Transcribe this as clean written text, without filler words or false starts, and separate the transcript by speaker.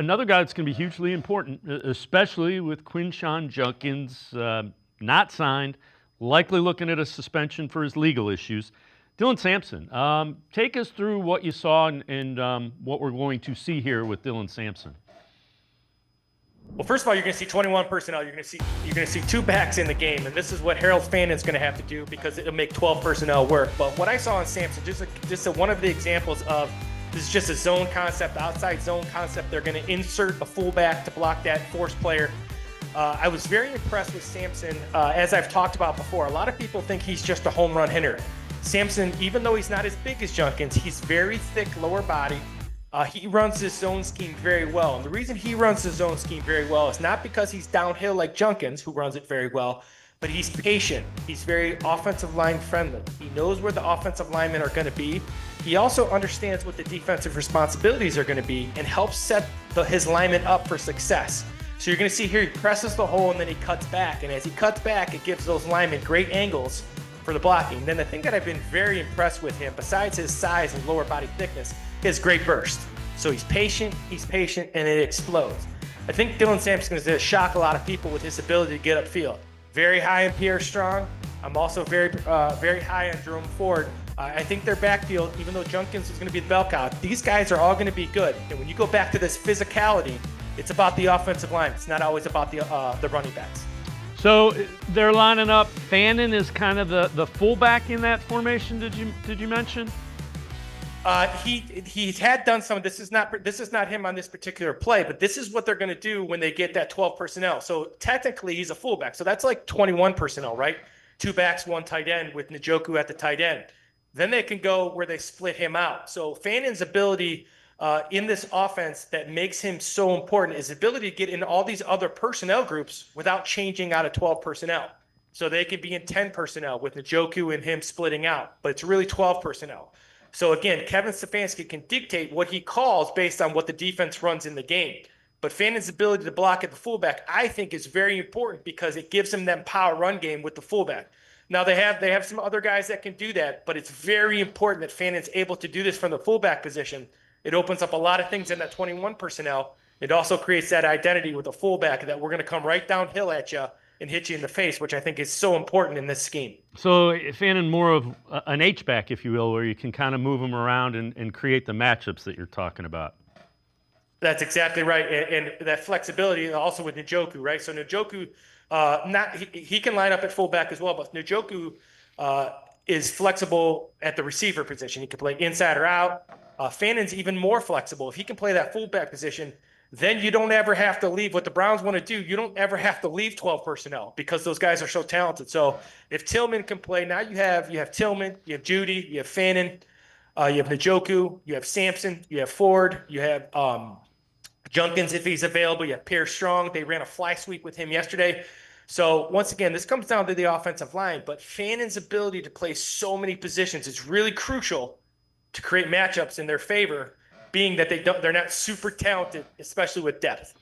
Speaker 1: Another guy that's going to be hugely important, especially with Quinshon Judkins not signed, likely looking at a suspension for his legal issues. Dylan Sampson, take us through what you saw and what we're going to see here with Dylan Sampson.
Speaker 2: Well, first of all, you're going to see 21 personnel. You're going to see two backs in the game, and this is what Harold Fannon's going to have to do because it'll make 12 personnel work. But what I saw in Sampson, one of the examples of this is just a zone concept, outside zone concept. They're going to insert a fullback to block that force player. I was very impressed with Sampson. As I've talked about before, a lot of people think he's just a home run hitter. Sampson, even though he's not as big as Judkins, he's very thick lower body. He runs his zone scheme very well. And the reason he runs the zone scheme very well is not because he's downhill like Judkins, who runs it very well, but he's patient. He's very offensive line friendly. He knows where the offensive linemen are going to be. He also understands what the defensive responsibilities are going to be and helps set his linemen up for success. So you're going to see here, he presses the hole and then he cuts back. And as he cuts back, it gives those linemen great angles for the blocking. Then the thing that I've been very impressed with him, besides his size and lower body thickness, is great burst. So he's patient, and it explodes. I think Dylan Sampson is going to shock a lot of people with his ability to get upfield. Very high in Pierre Strong. I'm also very high on Jerome Ford. I think their backfield, even though Judkins is going to be the bell cow, these guys are all going to be good. And when you go back to this physicality, it's about the offensive line. It's not always about the running backs.
Speaker 1: So they're lining up. Fannin is kind of the fullback in that formation. Did you mention?
Speaker 2: He had done some. This is not him on this particular play, but this is what they're going to do when they get that 12 personnel. So technically, he's a fullback. So that's like 21 personnel, right? Two backs, one tight end with Njoku at the tight end. Then they can go where they split him out. So Fannon's ability in this offense that makes him so important is ability to get in all these other personnel groups without changing out of 12 personnel. So they can be in 10 personnel with Njoku and him splitting out, but it's really 12 personnel. So again, Kevin Stefanski can dictate what he calls based on what the defense runs in the game. But Fannon's ability to block at the fullback, I think, is very important because it gives him that power run game with the fullback. Now they have some other guys that can do that, but it's very important that Fannon's able to do this from the fullback position. It opens up a lot of things in that 21 personnel. It also creates that identity with the fullback that we're going to come right downhill at you and hit you in the face, which I think is so important in this scheme.
Speaker 1: So Fannin more of an H-back, if you will, where you can kind of move him around and create the matchups that you're talking about.
Speaker 2: That's exactly right, and that flexibility also with Njoku, right? So Njoku, he can line up at fullback as well, but Njoku is flexible at the receiver position. He can play inside or out. Fannon's even more flexible. If he can play that fullback position, then you don't ever have to leave. What the Browns want to do, you don't ever have to leave 12 personnel because those guys are so talented. So if Tillman can play, now you have Tillman, you have Judy, you have Fannin, you have Njoku, you have Sampson, you have Ford, you have Judkins if he's available, you have Pierre Strong. They ran a fly sweep with him yesterday. So once again, this comes down to the offensive line, but Fannon's ability to play so many positions is really crucial to create matchups in their favor, being that they're not super talented, especially with depth.